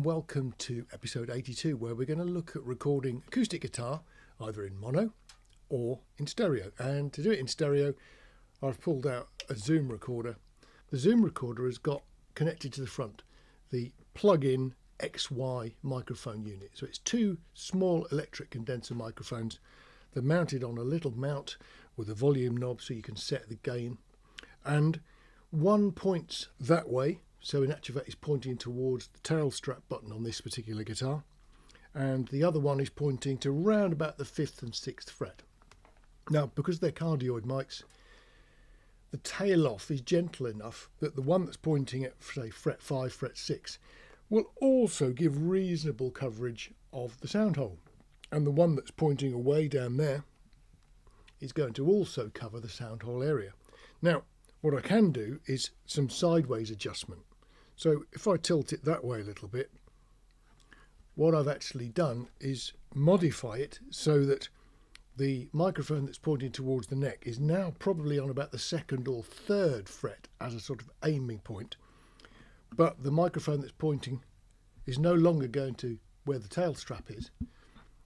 and welcome to episode 82, where we're going to look at recording acoustic guitar either in mono or in stereo. And to do it in stereo, I've pulled out a Zoom recorder. The Zoom recorder has got connected to the front the plug-in XY microphone unit. So it's two small electric condenser microphones. They're mounted on a little mount with a volume knob so you can set the gain. And one points that way, so in actual fact it's pointing towards the tail strap button on this particular guitar. And the other one is pointing to round about the 5th and 6th fret. Now, because they're cardioid mics, the tail off is gentle enough that the one that's pointing at, say, fret 5, fret 6 will also give reasonable coverage of the sound hole. And the one that's pointing away down there is going to also cover the sound hole area. Now, what I can do is some sideways adjustment. So if I tilt it that way a little bit, what I've actually done is modify it so that the microphone that's pointing towards the neck is now probably on about the 2nd or 3rd fret as a sort of aiming point. But the microphone that's pointing is no longer going to where the tail strap is.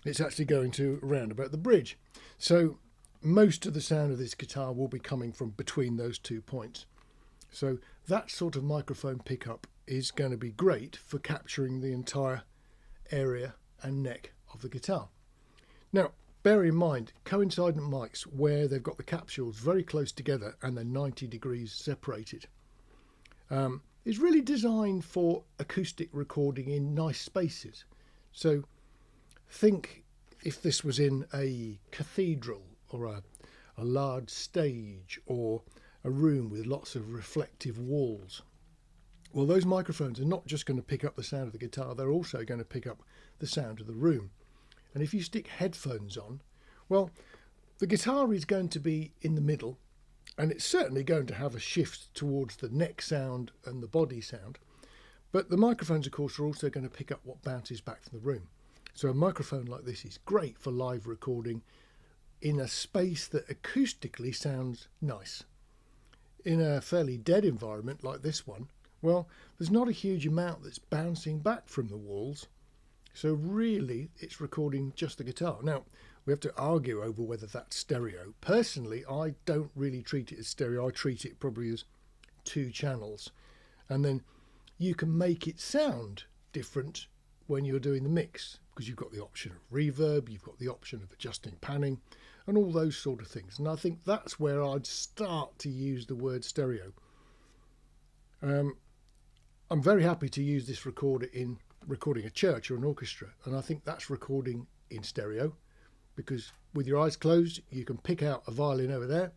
It's actually going to around about the bridge. So most of the sound of this guitar will be coming from between those 2 points. So that sort of microphone pickup is going to be great for capturing the entire area and neck of the guitar. Now, bear in mind, coincident mics where they've got the capsules very close together and they're 90 degrees separated is really designed for acoustic recording in nice spaces. So think if this was in a cathedral or a large stage or a room with lots of reflective walls. Well, those microphones are not just going to pick up the sound of the guitar, they're also going to pick up the sound of the room. And if you stick headphones on, well, the guitar is going to be in the middle, and it's certainly going to have a shift towards the neck sound and the body sound. But the microphones, of course, are also going to pick up what bounces back from the room. So a microphone like this is great for live recording in a space that acoustically sounds nice. In a fairly dead environment like this one, well, there's not a huge amount that's bouncing back from the walls. So really, it's recording just the guitar. Now, we have to argue over whether that's stereo. Personally, I don't really treat it as stereo. I treat it probably as 2 channels. And then you can make it sound different when you're doing the mix, because you've got the option of reverb, you've got the option of adjusting panning, and all those sort of things. And I think that's where I'd start to use the word stereo. I'm very happy to use this recorder in recording a church or an orchestra, and I think that's recording in stereo, because with your eyes closed you can pick out a violin over there,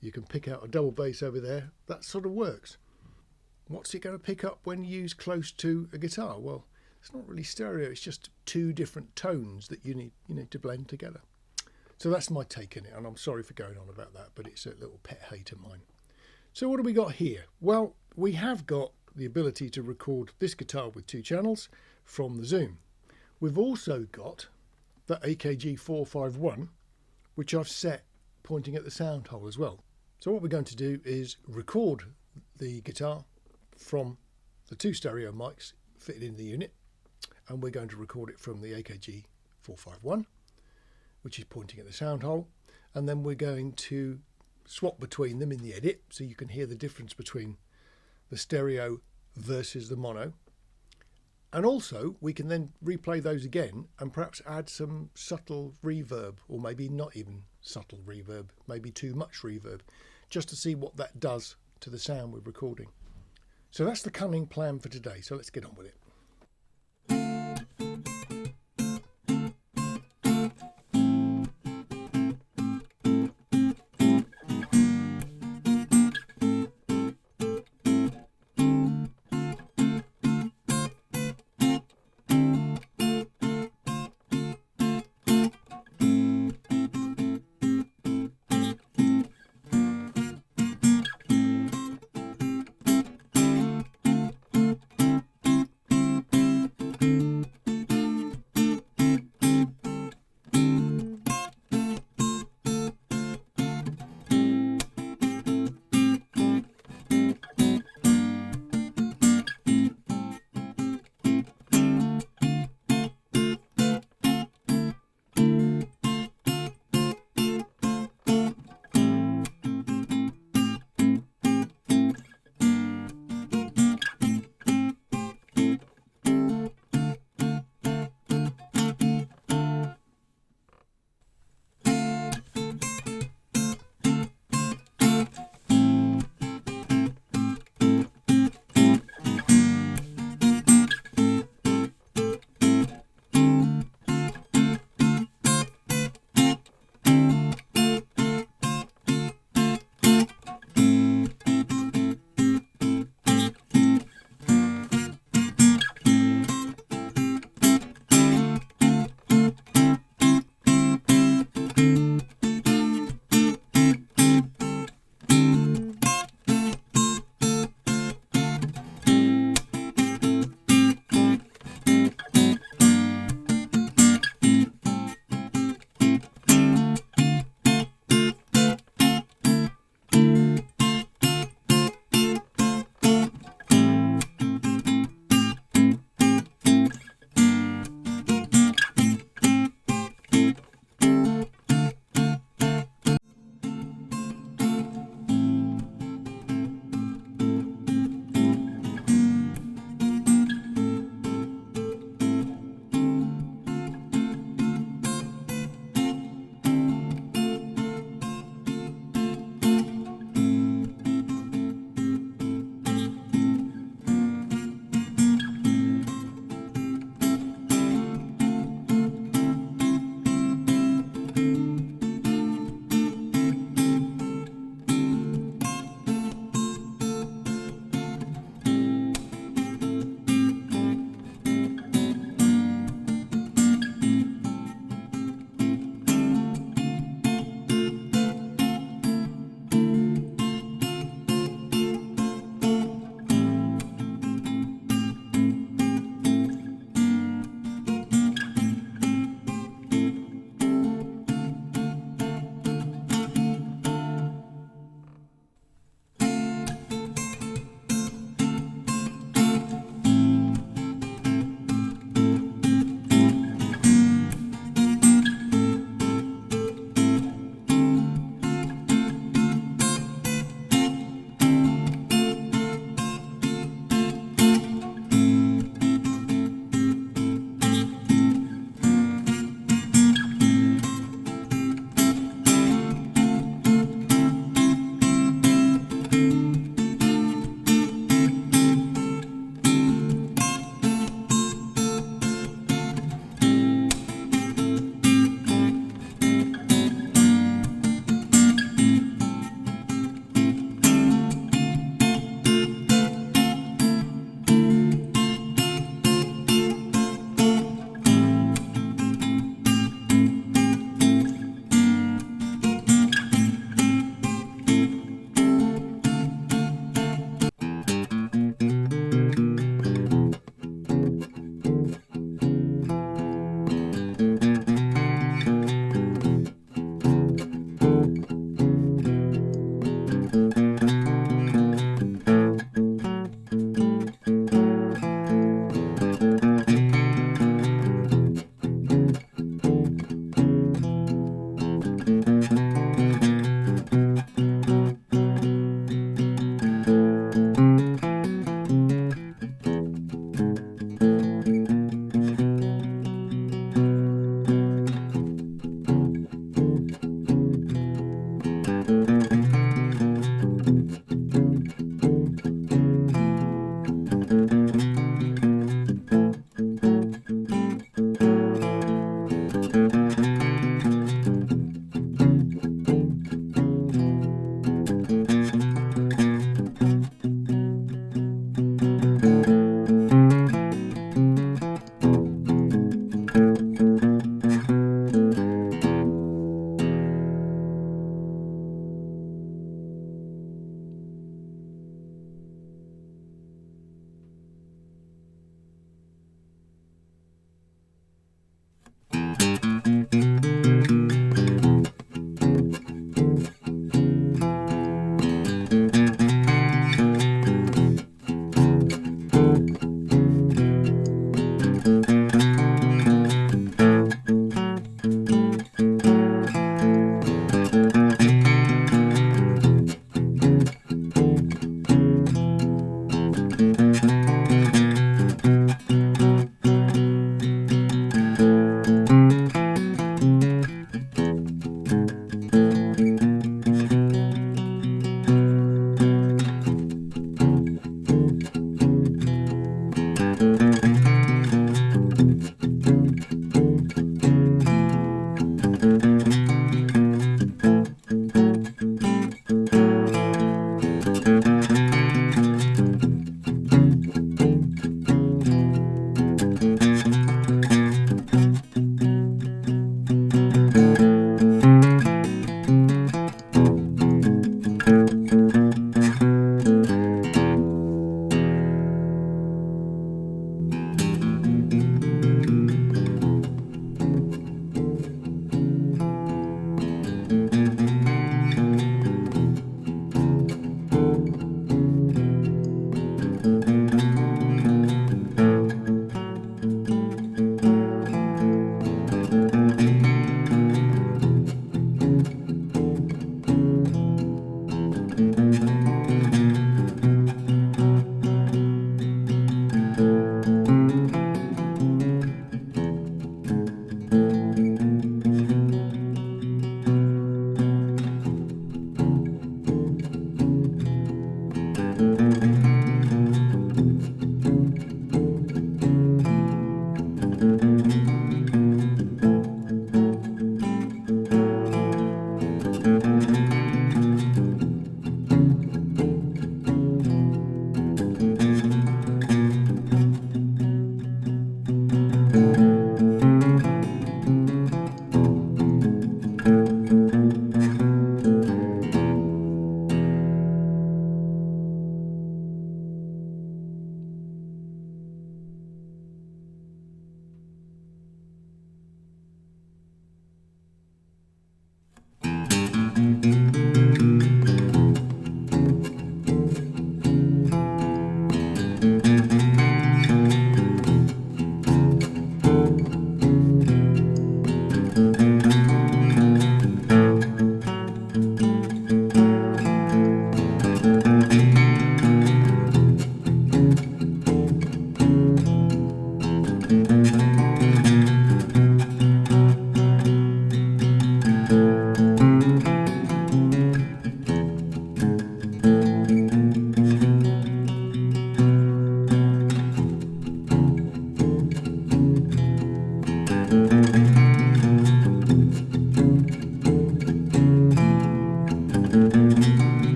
you can pick out a double bass over there. That sort of works. What's it going to pick up when used close to a guitar? Well, it's not really stereo, it's just 2 different tones that you need to blend together. So that's my take on it, and I'm sorry for going on about that, but it's a little pet hate of mine. So what do we got here? Well, we have got the ability to record this guitar with 2 channels from the Zoom. We've also got the AKG 451, which I've set pointing at the sound hole as well. So what we're going to do is record the guitar from the 2 stereo mics fitted in the unit, and we're going to record it from the AKG 451, which is pointing at the sound hole, and then we're going to swap between them in the edit so you can hear the difference between the stereo versus the mono. And also we can then replay those again and perhaps add some subtle reverb, or maybe not even subtle reverb, maybe too much reverb, just to see what that does to the sound we're recording. So that's the cunning plan for today, so let's get on with it.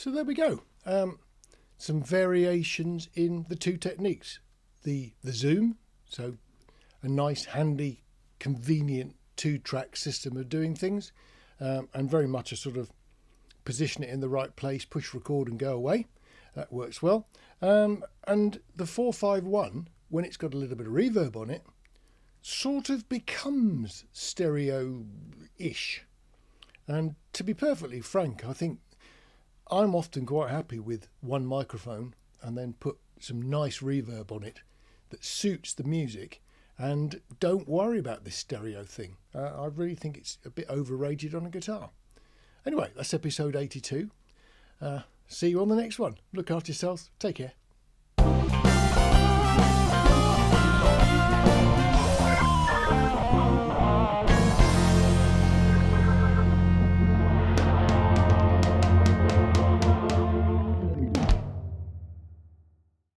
So there we go. Some variations in the two techniques. The zoom, so a nice, handy, convenient 2-track system of doing things, and very much a sort of position it in the right place, push record and go away. That works well. And the 451, when it's got a little bit of reverb on it, sort of becomes stereo-ish. And to be perfectly frank, I think I'm often quite happy with one microphone and then put some nice reverb on it that suits the music, and don't worry about this stereo thing. I really think it's a bit overrated on a guitar. Anyway, that's episode 82. See you on the next one. Look after yourselves. Take care.